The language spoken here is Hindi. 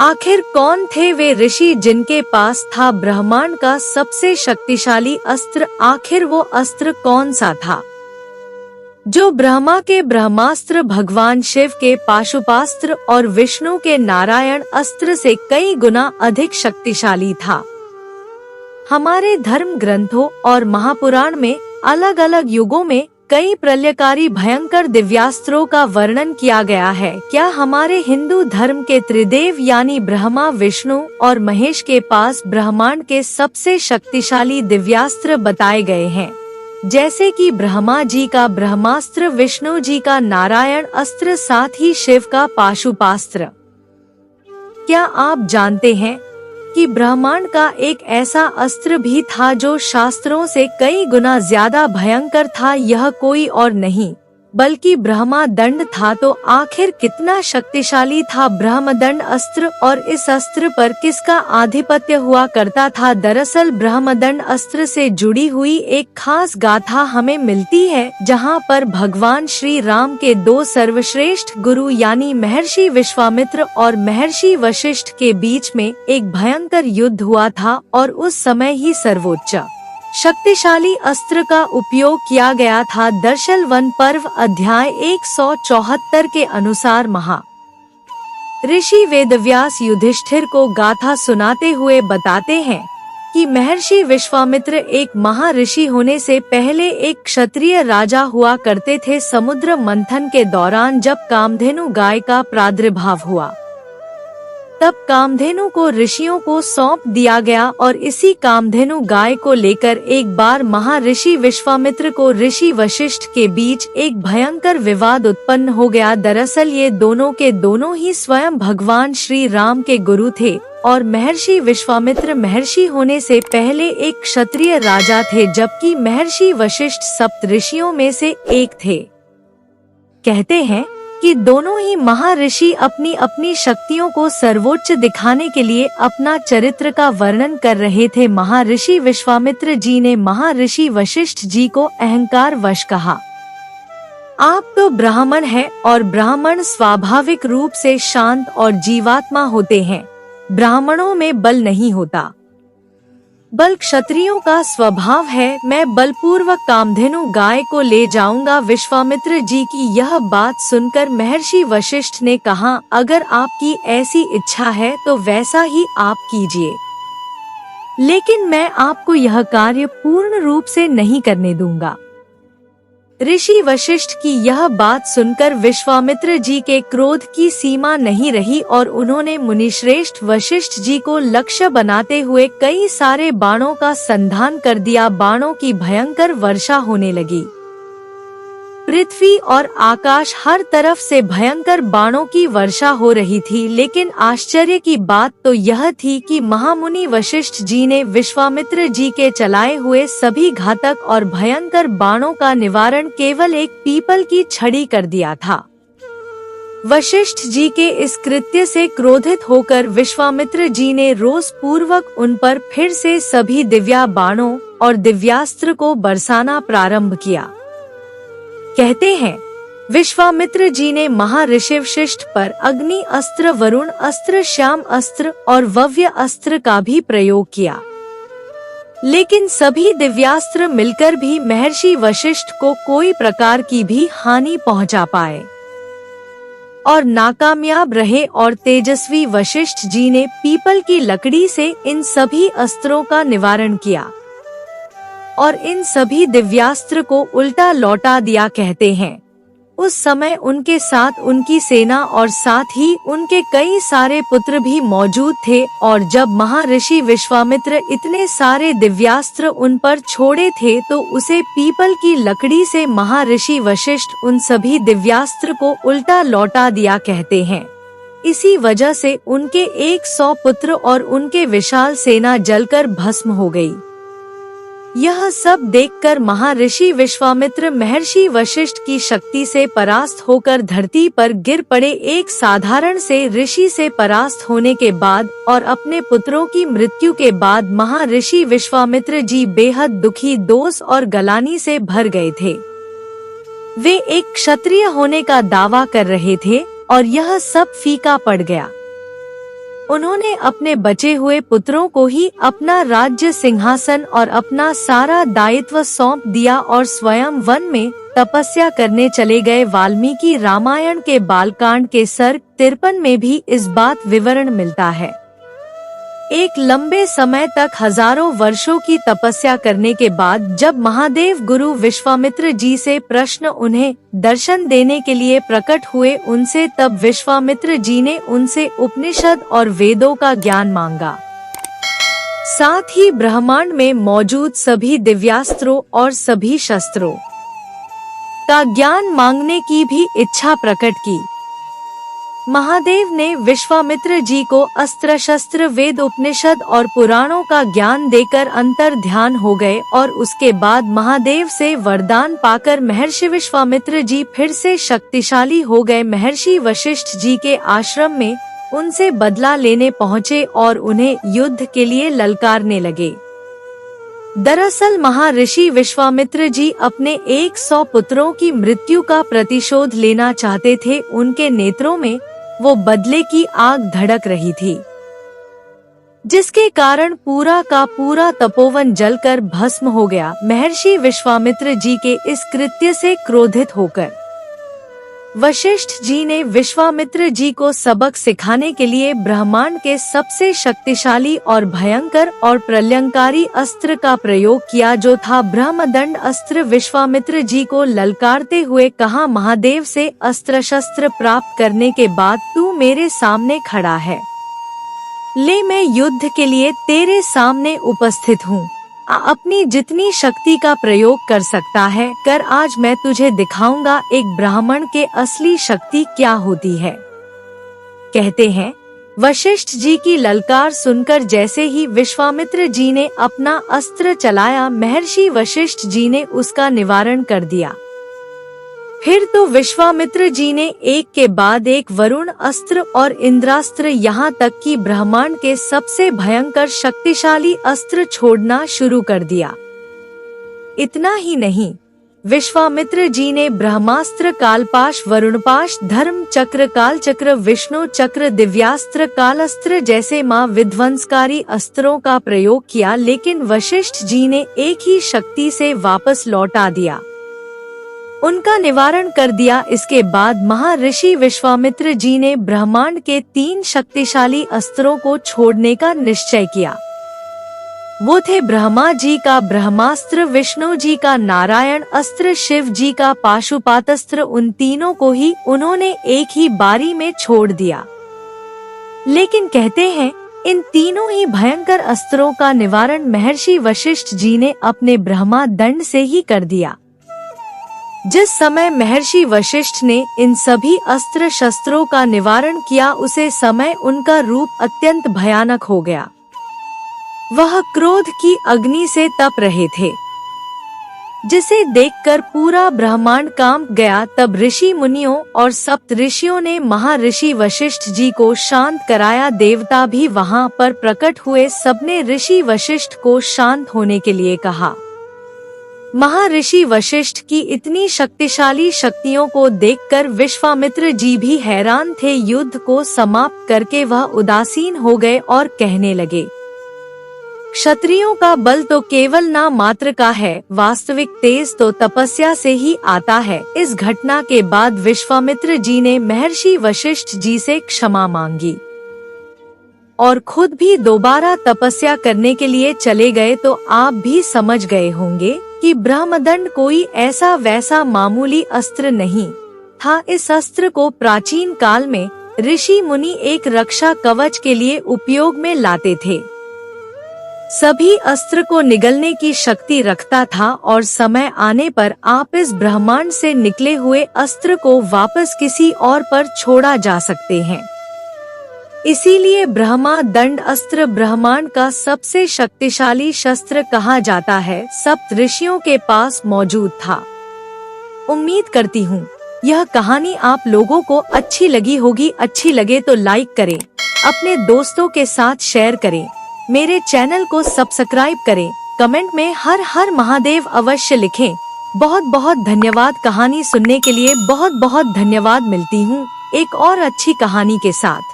आखिर कौन थे वे ऋषि जिनके पास था ब्रह्मांड का सबसे शक्तिशाली अस्त्र? आखिर वो अस्त्र कौन सा था जो ब्रह्मा के ब्रह्मास्त्र, भगवान शिव के पाशुपास्त्र और विष्णु के नारायण अस्त्र से कई गुना अधिक शक्तिशाली था? हमारे धर्म ग्रंथों और महापुराण में अलग अलग युगों में कई प्रलयकारी भयंकर दिव्यास्त्रों का वर्णन किया गया है। क्या हमारे हिंदू धर्म के त्रिदेव यानी ब्रह्मा, विष्णु और महेश के पास ब्रह्मांड के सबसे शक्तिशाली दिव्यास्त्र बताए गए हैं, जैसे कि ब्रह्मा जी का ब्रह्मास्त्र, विष्णु जी का नारायण अस्त्र, साथ ही शिव का पाशुपास्त्र। क्या आप जानते हैं कि ब्रह्मांड का एक ऐसा अस्त्र भी था जो शास्त्रों से कई गुना ज्यादा भयंकर था? यह कोई और नहीं बल्कि ब्रह्मदंड था। तो आखिर कितना शक्तिशाली था ब्रह्मदंड अस्त्र और इस अस्त्र पर किसका आधिपत्य हुआ करता था? दरअसल ब्रह्मदंड अस्त्र से जुड़ी हुई एक खास गाथा हमें मिलती है, जहां पर भगवान श्री राम के दो सर्वश्रेष्ठ गुरु यानी महर्षि विश्वामित्र और महर्षि वशिष्ठ के बीच में एक भयंकर युद्ध हुआ था और उस समय ही सर्वोच्च शक्तिशाली अस्त्र का उपयोग किया गया था। दर्शल वन पर्व अध्याय 174 के अनुसार ऋषि वेदव्यास युधिष्ठिर को गाथा सुनाते हुए बताते हैं कि महर्षि विश्वामित्र एक महर्षि होने से पहले एक क्षत्रिय राजा हुआ करते थे। समुद्र मंथन के दौरान जब कामधेनु गाय का प्रादुर्भाव हुआ, तब कामधेनु को ऋषियों को सौंप दिया गया और इसी कामधेनु गाय को लेकर एक बार महर्षि विश्वामित्र को ऋषि वशिष्ठ के बीच एक भयंकर विवाद उत्पन्न हो गया। दरअसल ये दोनों के दोनों ही स्वयं भगवान श्री राम के गुरु थे और महर्षि विश्वामित्र महर्षि होने से पहले एक क्षत्रिय राजा थे, जबकि महर्षि वशिष्ठ सप्तऋषियों में से एक थे। कहते हैं कि दोनों ही महर्षि अपनी अपनी शक्तियों को सर्वोच्च दिखाने के लिए अपना चरित्र का वर्णन कर रहे थे। महर्षि विश्वामित्र जी ने महर्षि वशिष्ठ जी को अहंकार वश कहा, आप तो ब्राह्मण हैं और ब्राह्मण स्वाभाविक रूप से शांत और जीवात्मा होते हैं। ब्राह्मणों में बल नहीं होता, बल क्षत्रियों का स्वभाव है। मैं बलपूर्वक कामधेनु गाय को ले जाऊंगा। विश्वामित्र जी की यह बात सुनकर महर्षि वशिष्ठ ने कहा, अगर आपकी ऐसी इच्छा है तो वैसा ही आप कीजिए, लेकिन मैं आपको यह कार्य पूर्ण रूप से नहीं करने दूंगा। ऋषि वशिष्ठ की यह बात सुनकर विश्वामित्र जी के क्रोध की सीमा नहीं रही और उन्होंने मुनिश्रेष्ठ वशिष्ठ जी को लक्ष्य बनाते हुए कई सारे बाणों का संधान कर दिया। बाणों की भयंकर वर्षा होने लगी। पृथ्वी और आकाश हर तरफ से भयंकर बाणों की वर्षा हो रही थी, लेकिन आश्चर्य की बात तो यह थी कि महामुनि वशिष्ठ जी ने विश्वामित्र जी के चलाए हुए सभी घातक और भयंकर बाणों का निवारण केवल एक पीपल की छड़ी कर दिया था। वशिष्ठ जी के इस कृत्य से क्रोधित होकर विश्वामित्र जी ने रोष पूर्वक उन पर फिर से सभी दिव्या बाणों और दिव्यास्त्र को बरसाना प्रारंभ किया। कहते हैं विश्वामित्र जी ने महर्षि वशिष्ठ पर अग्नि अस्त्र, वरुण अस्त्र, श्याम अस्त्र और वव्य अस्त्र का भी प्रयोग किया, लेकिन सभी दिव्यास्त्र मिलकर भी महर्षि वशिष्ठ को कोई प्रकार की भी हानि पहुंचा पाए और नाकामयाब रहे। और तेजस्वी वशिष्ठ जी ने पीपल की लकड़ी से इन सभी अस्त्रों का निवारण किया और इन सभी दिव्यास्त्र को उल्टा लौटा दिया। कहते हैं उस समय उनके साथ उनकी सेना और साथ ही उनके कई सारे पुत्र भी मौजूद थे और जब महर्षि विश्वामित्र इतने सारे दिव्यास्त्र उन पर छोड़े थे तो उसे पीपल की लकड़ी से महर्षि वशिष्ठ उन सभी दिव्यास्त्र को उल्टा लौटा दिया। कहते हैं इसी वजह से उनके 100 पुत्र और उनके विशाल सेना जलकर भस्म हो गई। यह सब देखकर महर्षि विश्वामित्र महर्षि वशिष्ठ की शक्ति से परास्त होकर धरती पर गिर पड़े। एक साधारण से ऋषि से परास्त होने के बाद और अपने पुत्रों की मृत्यु के बाद महर्षि विश्वामित्र जी बेहद दुखी, दोष और गलानी से भर गए थे। वे एक क्षत्रिय होने का दावा कर रहे थे और यह सब फीका पड़ गया। उन्होंने अपने बचे हुए पुत्रों को ही अपना राज्य सिंहासन और अपना सारा दायित्व सौंप दिया और स्वयं वन में तपस्या करने चले गए। वाल्मीकि रामायण के बालकांड के सर्ग 53 में भी इस बात विवरण मिलता है। एक लंबे समय तक हजारों वर्षों की तपस्या करने के बाद जब महादेव गुरु विश्वामित्र जी से प्रश्न उन्हें दर्शन देने के लिए प्रकट हुए उनसे, तब विश्वामित्र जी ने उनसे उपनिषद और वेदों का ज्ञान मांगा। साथ ही ब्रह्मांड में मौजूद सभी दिव्यास्त्रों और सभी शस्त्रों का ज्ञान मांगने की भी इच्छा प्रकट की। महादेव ने विश्वामित्र जी को अस्त्र शस्त्र वेद उपनिषद और पुराणों का ज्ञान देकर अंतर ध्यान हो गए और उसके बाद महादेव से वरदान पाकर महर्षि विश्वामित्र जी फिर से शक्तिशाली हो गए। महर्षि वशिष्ठ जी के आश्रम में उनसे बदला लेने पहुँचे और उन्हें युद्ध के लिए ललकारने लगे। दरअसल महर्षि विश्वामित्र जी अपने 100 पुत्रों की मृत्यु का प्रतिशोध लेना चाहते थे। उनके नेत्रों में वो बदले की आग धड़क रही थी, जिसके कारण पूरा का पूरा तपोवन जलकर भस्म हो गया। महर्षि विश्वामित्र जी के इस कृत्य से क्रोधित होकर वशिष्ठ जी ने विश्वामित्र जी को सबक सिखाने के लिए ब्रह्मांड के सबसे शक्तिशाली और भयंकर और प्रलयंकारी अस्त्र का प्रयोग किया, जो था ब्रह्मदंड अस्त्र। विश्वामित्र जी को ललकारते हुए कहा, महादेव से अस्त्र शस्त्र प्राप्त करने के बाद तू मेरे सामने खड़ा है, ले मैं युद्ध के लिए तेरे सामने उपस्थित हूँ। अपनी जितनी शक्ति का प्रयोग कर सकता है कर, आज मैं तुझे दिखाऊंगा एक ब्राह्मण के असली शक्ति क्या होती है। कहते हैं वशिष्ठ जी की ललकार सुनकर जैसे ही विश्वामित्र जी ने अपना अस्त्र चलाया, महर्षि वशिष्ठ जी ने उसका निवारण कर दिया। फिर तो विश्वामित्र जी ने एक के बाद एक वरुण अस्त्र और इंद्रास्त्र, यहाँ तक कि ब्रह्मांड के सबसे भयंकर शक्तिशाली अस्त्र छोड़ना शुरू कर दिया। इतना ही नहीं, विश्वामित्र जी ने ब्रह्मास्त्र, कालपाश, वरुणपाश, धर्म चक्र, काल चक्र, विष्णु चक्र, दिव्यास्त्र, कालस्त्र जैसे मां विध्वंसकारी अस्त्रों का प्रयोग किया, लेकिन वशिष्ठ जी ने एक ही शक्ति से वापस लौटा दिया, उनका निवारण कर दिया। इसके बाद महर्षि विश्वामित्र जी ने ब्रह्मांड के 3 शक्तिशाली अस्त्रों को छोड़ने का निश्चय किया। वो थे ब्रह्मा जी का ब्रह्मास्त्र, विष्णु जी का नारायण अस्त्र, शिव जी का पाशुपातस्त्र। उन तीनों को ही उन्होंने एक ही बारी में छोड़ दिया। लेकिन कहते हैं इन तीनों ही भयंकर अस्त्रों का निवारण महर्षि वशिष्ठ जी ने अपने ब्रह्मा दंड से ही कर दिया। जिस समय महर्षि वशिष्ठ ने इन सभी अस्त्र शस्त्रों का निवारण किया, उसे समय उनका रूप अत्यंत भयानक हो गया। वह क्रोध की अग्नि से तप रहे थे, जिसे देखकर पूरा ब्रह्मांड कांप गया। तब ऋषि मुनियों और सप्त ऋषियों ने महर्षि वशिष्ठ जी को शांत कराया। देवता भी वहां पर प्रकट हुए। सबने ऋषि वशिष्ठ को शांत होने के लिए कहा। महर्षि वशिष्ठ की इतनी शक्तिशाली शक्तियों को देखकर विश्वामित्र जी भी हैरान थे। युद्ध को समाप्त करके वह उदासीन हो गए और कहने लगे, क्षत्रियों का बल तो केवल नाम मात्र का है, वास्तविक तेज तो तपस्या से ही आता है। इस घटना के बाद विश्वामित्र जी ने महर्षि वशिष्ठ जी से क्षमा मांगी और खुद भी दोबारा तपस्या करने के लिए चले गए। तो आप भी समझ गए होंगे कि ब्रह्मदंड कोई ऐसा वैसा मामूली अस्त्र नहीं था। इस अस्त्र को प्राचीन काल में ऋषि मुनि एक रक्षा कवच के लिए उपयोग में लाते थे। सभी अस्त्र को निगलने की शक्ति रखता था और समय आने पर आप इस ब्रह्मांड से निकले हुए अस्त्र को वापस किसी और पर छोड़ा जा सकते हैं। इसीलिए ब्रह्मा दंड अस्त्र ब्रह्मांड का सबसे शक्तिशाली शस्त्र कहा जाता है। सप्त ऋषियों के पास मौजूद था। उम्मीद करती हूँ यह कहानी आप लोगों को अच्छी लगी होगी। अच्छी लगे तो लाइक करें, अपने दोस्तों के साथ शेयर करें, मेरे चैनल को सब्सक्राइब करें, कमेंट में हर हर महादेव अवश्य लिखें। बहुत बहुत धन्यवाद। कहानी सुनने के लिए बहुत बहुत धन्यवाद। मिलती हूँ एक और अच्छी कहानी के साथ।